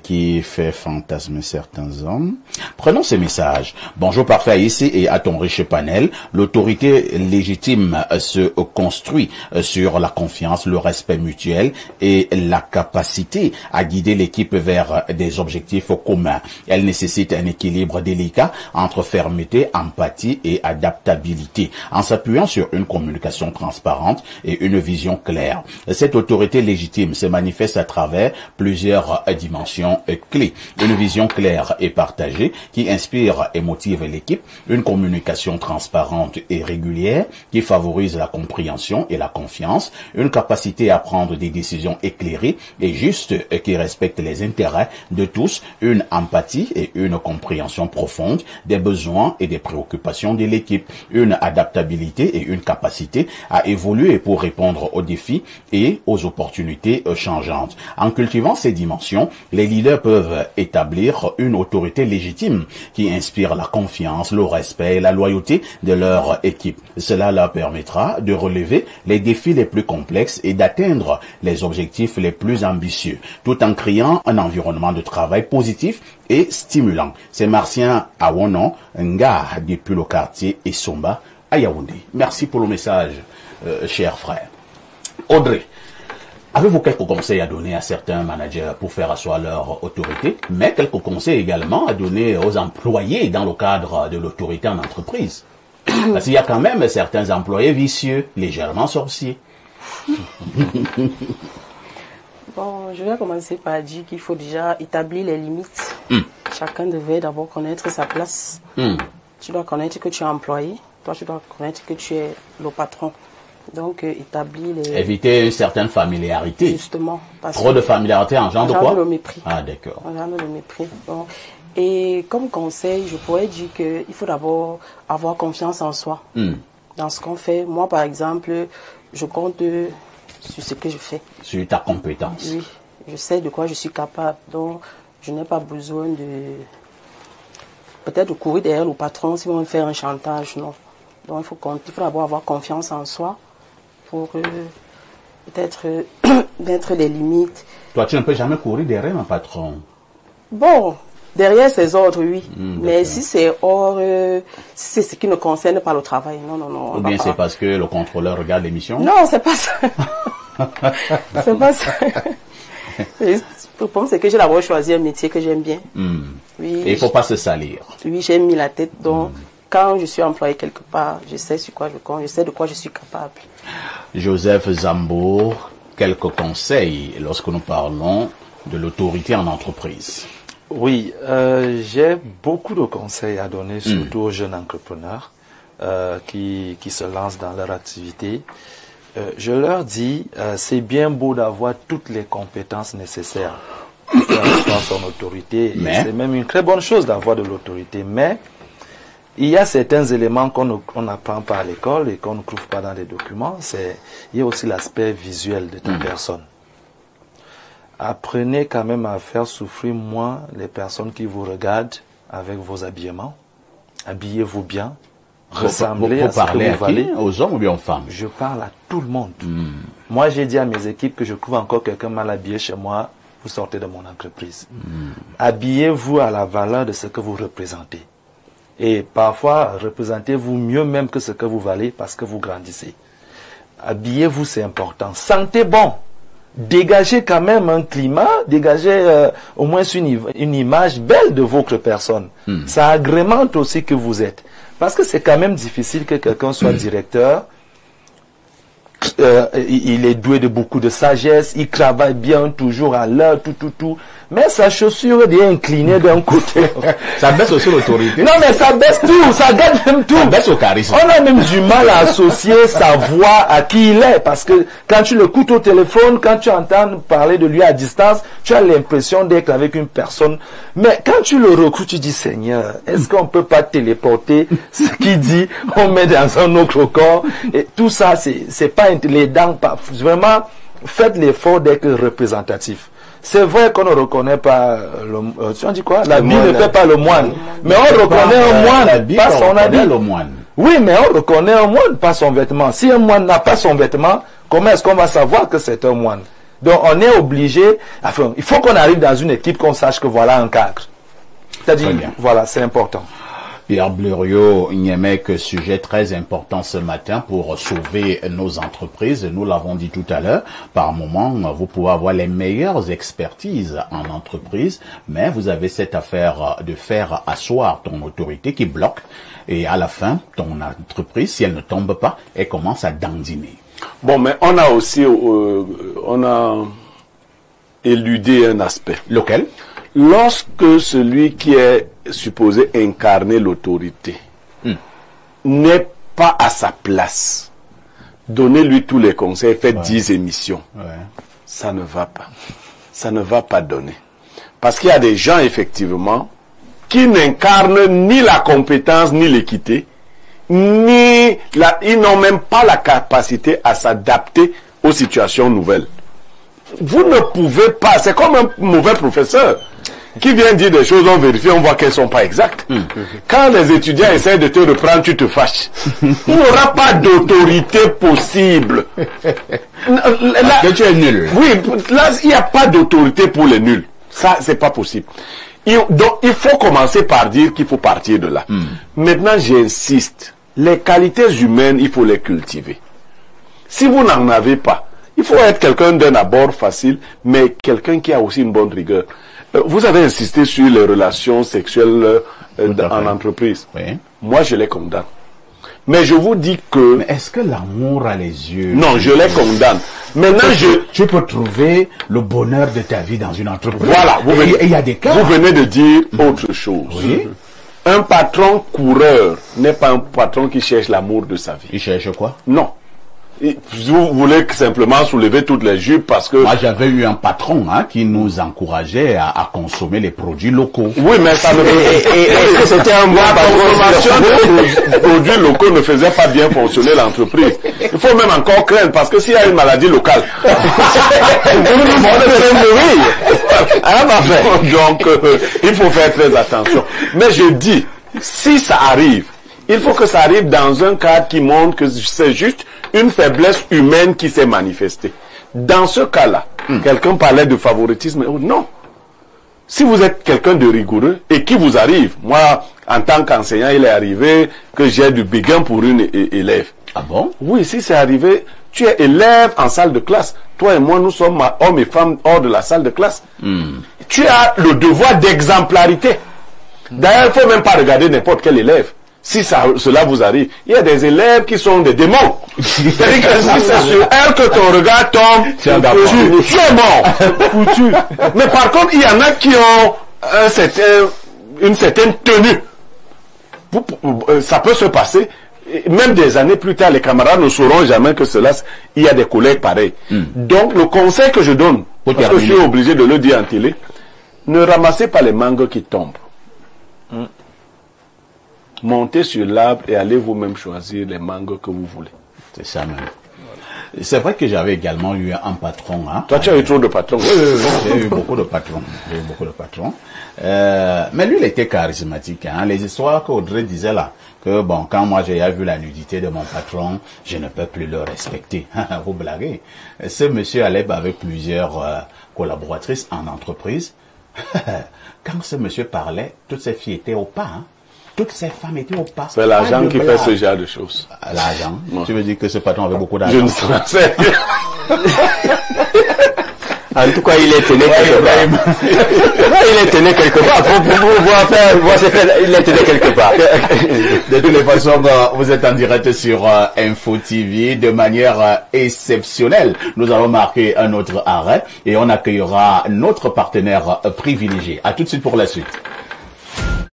qui fait fantasmer certains hommes. Prenons ces messages. Bonjour parfait ici et à ton riche panel. L'autorité légitime se construit sur la confiance, le respect mutuel et la capacité à guider l'équipe vers des objectifs communs. Elle nécessite un équilibre délicat entre fermeté, empathie et adaptabilité, en s'appuyant sur une communication transparente et une vision claire. Cette autorité légitime se manifeste à travers plusieurs dimensions clés. Une vision claire et partagée qui inspire et motive l'équipe, une communication transparente et régulière qui favorise la compréhension et la confiance, une capacité à prendre des décisions éclairées et justes qui respectent les intérêts de tous, une empathie et une compréhension profonde des besoins et des préoccupations de l'équipe, une adaptabilité et une capacité à évoluer pour répondre aux défis et aux opportunités changeantes. En cultivant ces dimensions, les leaders peuvent établir une autorité légitime qui inspire la confiance, le respect et la loyauté de leur équipe. Cela leur permettra de relever les défis les plus complexes et d'atteindre les objectifs les plus ambitieux, tout en créant un environnement de travail positif et stimulant. C'est Martien Awono Nga depuis le quartier Essomba à Yaoundé. Merci pour le message, cher frère. Audrey, avez-vous quelques conseils à donner à certains managers pour faire asseoir leur autorité, mais quelques conseils également à donner aux employés dans le cadre de l'autorité en entreprise? Parce qu'il y a quand même certains employés vicieux, légèrement sorciers. Bon, je vais commencer par dire qu'il faut déjà établir les limites. Chacun devait d'abord connaître sa place. Tu dois connaître que tu es employé. Toi, tu dois connaître que tu es le patron. Donc, établir les... Éviter une certaine familiarité. Justement. Trop de familiarité engendre quoi? Le mépris. Ah, d'accord. Engendre le mépris. Bon. Et comme conseil, je pourrais dire qu'il faut d'abord avoir confiance en soi. Dans ce qu'on fait. Moi, par exemple, je compte sur ce que je fais. Sur ta compétence. Oui. Je sais de quoi je suis capable. Donc, je n'ai pas besoin de... peut-être de courir derrière le patron si on veut faire un chantage. Non. Donc, il faut d'abord avoir confiance en soi pour peut-être mettre des limites. Toi, tu ne peux jamais courir derrière un patron. Bon, derrière ses ordres, oui. Mais si c'est hors, si c'est ce qui ne concerne pas le travail, non. Ou bien c'est parce que le contrôleur regarde l'émission? Non, c'est pas ça. C'est pas ça. Le problème, c'est que j'ai d'abord choisi un métier que j'aime bien. Oui, et il ne faut pas se salir. Oui, j'ai mis la tête. Donc, quand je suis employé quelque part, je sais sur quoi je compte, je sais de quoi je suis capable. Joseph Zambour, quelques conseils lorsque nous parlons de l'autorité en entreprise. Oui, j'ai beaucoup de conseils à donner, surtout aux jeunes entrepreneurs qui se lancent dans leur activité. Je leur dis, c'est bien beau d'avoir toutes les compétences nécessaires pour faire asseoir son autorité. C'est même une très bonne chose d'avoir de l'autorité. Mais il y a certains éléments qu'on n'apprend pas à l'école et qu'on ne trouve pas dans les documents. Il y a aussi l'aspect visuel de ta personne. Apprenez quand même à faire souffrir moins les personnes qui vous regardent avec vos habillements. Habillez-vous bien. Ressemblez à ce que vous valez. Aux hommes ou bien aux femmes? Je parle à tout le monde. Moi, j'ai dit à mes équipes que je trouve encore quelqu'un mal habillé chez moi, vous sortez de mon entreprise. Habillez-vous à la valeur de ce que vous représentez. Et parfois, représentez-vous mieux même que ce que vous valez parce que vous grandissez. Habillez-vous, c'est important. Sentez bon. Dégagez quand même un climat, dégagez au moins une image belle de votre personne. Ça agrémente aussi que vous êtes. Parce que c'est quand même difficile que quelqu'un soit directeur. Il est doué de beaucoup de sagesse, il travaille bien, toujours à l'heure, tout. Mais sa chaussure est inclinée d'un côté. Ça baisse aussi l'autorité. Non, mais ça baisse tout, ça gâte même tout. Ça baisse au charisme. On a même du mal à associer sa voix à qui il est. Parce que quand tu l'écoutes au téléphone, quand tu entends parler de lui à distance, tu as l'impression d'être avec une personne. Mais quand tu le recrutes, tu dis, Seigneur, est-ce qu'on peut pas téléporter ce qu'il dit, on met dans un autre corps? Et tout ça, c'est pas les dents, vraiment, faites l'effort d'être représentatif. C'est vrai qu'on ne reconnaît pas on dit quoi? L'habit ne fait pas le moine. Mais on reconnaît un moine, pas son habit. Oui, mais on reconnaît un moine, pas son vêtement. Si un moine n'a pas son vêtement, comment est-ce qu'on va savoir que c'est un moine? Donc on est obligé, enfin, il faut qu'on arrive dans une équipe qu'on sache que voilà un cadre. C'est-à-dire, voilà, c'est important. Pierre Blériot, Niémec, sujet très important ce matin pour sauver nos entreprises. Nous l'avons dit tout à l'heure, par moment, vous pouvez avoir les meilleures expertises en entreprise, mais vous avez cette affaire de faire asseoir ton autorité qui bloque. Et à la fin, ton entreprise, si elle ne tombe pas, elle commence à dandiner. Bon, mais on a aussi, on a éludé un aspect. Lequel? Lorsque celui qui est supposé incarner l'autorité n'est pas à sa place, donnez-lui tous les conseils, faites 10 émissions. Ça ne va pas. Ça ne va pas donner. Parce qu'il y a des gens, effectivement, qui n'incarnent ni la compétence, ni l'équité, ils n'ont même pas la capacité à s'adapter aux situations nouvelles. Vous ne pouvez pas, c'est comme un mauvais professeur qui vient dire des choses, on vérifie, on voit qu'elles ne sont pas exactes. Quand les étudiants essaient de te reprendre, tu te fâches. Il n'y aura pas d'autorité possible. Parce que tu es nul. Oui, là, il n'y a pas d'autorité pour les nuls. Ça, c'est pas possible. Donc, il faut commencer par dire qu'il faut partir de là. Maintenant, j'insiste. Les qualités humaines, il faut les cultiver. Si vous n'en avez pas, il faut être quelqu'un d'un abord facile, mais quelqu'un qui a aussi une bonne rigueur. Vous avez insisté sur les relations sexuelles en entreprise. Oui. Moi, je les condamne. Mais je vous dis que... Mais est-ce que l'amour a les yeux? Non, je les condamne. Maintenant, tu peux trouver le bonheur de ta vie dans une entreprise. Voilà. Il y a des cas. Vous venez de dire autre chose. Oui. Un patron coureur n'est pas un patron qui cherche l'amour de sa vie. Il cherche quoi? Non. Vous voulez simplement soulever toutes les jupes parce que... Moi, j'avais eu un patron qui nous encourageait à consommer les produits locaux. Oui, mais ça ne et c'était un bon consommation de produits locaux ne faisait pas bien fonctionner l'entreprise. Il faut même encore craindre parce que s'il y a une maladie locale, donc il faut faire très attention. Mais je dis, si ça arrive, il faut que ça arrive dans un cadre qui montre que c'est juste une faiblesse humaine qui s'est manifestée. Dans ce cas-là, quelqu'un parlait de favoritisme. Non. Si vous êtes quelqu'un de rigoureux et qui vous arrive, moi, en tant qu'enseignant, il est arrivé que j'ai du béguin pour une élève. Ah bon? Oui, si c'est arrivé, tu es élève en salle de classe. Toi et moi, nous sommes hommes et femmes hors de la salle de classe. Tu as le devoir d'exemplarité. D'ailleurs, il ne faut même pas regarder n'importe quel élève. Si cela vous arrive, il y a des élèves qui sont des démons. C'est-à-dire que si c'est sur elle que ton regard tombe, tu es mort. Foutu. Mais par contre, il y en a qui ont une certaine tenue. Ça peut se passer, même des années plus tard, les camarades ne sauront jamais que cela, il y a des collègues pareils. Donc, le conseil que je donne, parce que je suis obligé de le dire en télé, ne ramassez pas les mangues qui tombent. Montez sur l'arbre et allez vous-même choisir les mangues que vous voulez. C'est ça même. C'est vrai que j'avais également eu un patron. Hein. Toi, tu as eu trop de patrons. Oui, j'ai eu beaucoup de patrons. J'ai eu beaucoup de patrons. Mais lui, il était charismatique. Hein. Les histoires qu'Audrey disait là, que bon, quand moi j'ai vu la nudité de mon patron, je ne peux plus le respecter. Vous blaguez. Ce monsieur allait avec plusieurs collaboratrices en entreprise. Quand ce monsieur parlait, toutes ces filles étaient au pas. Hein. Toutes ces femmes étaient au pas. C'est l'argent qui fait ce genre de choses. L'argent. Tu veux dire que ce patron avait beaucoup d'argent? Je ne sais pas. En tout cas, il est tenu quelque part. Il est tenu quelque part. Pour pouvoir faire, il est tenu quelque part. De toutes les façons, vous êtes en direct sur Info TV de manière exceptionnelle. Nous allons marquer un autre arrêt et on accueillera notre partenaire privilégié. À tout de suite pour la suite.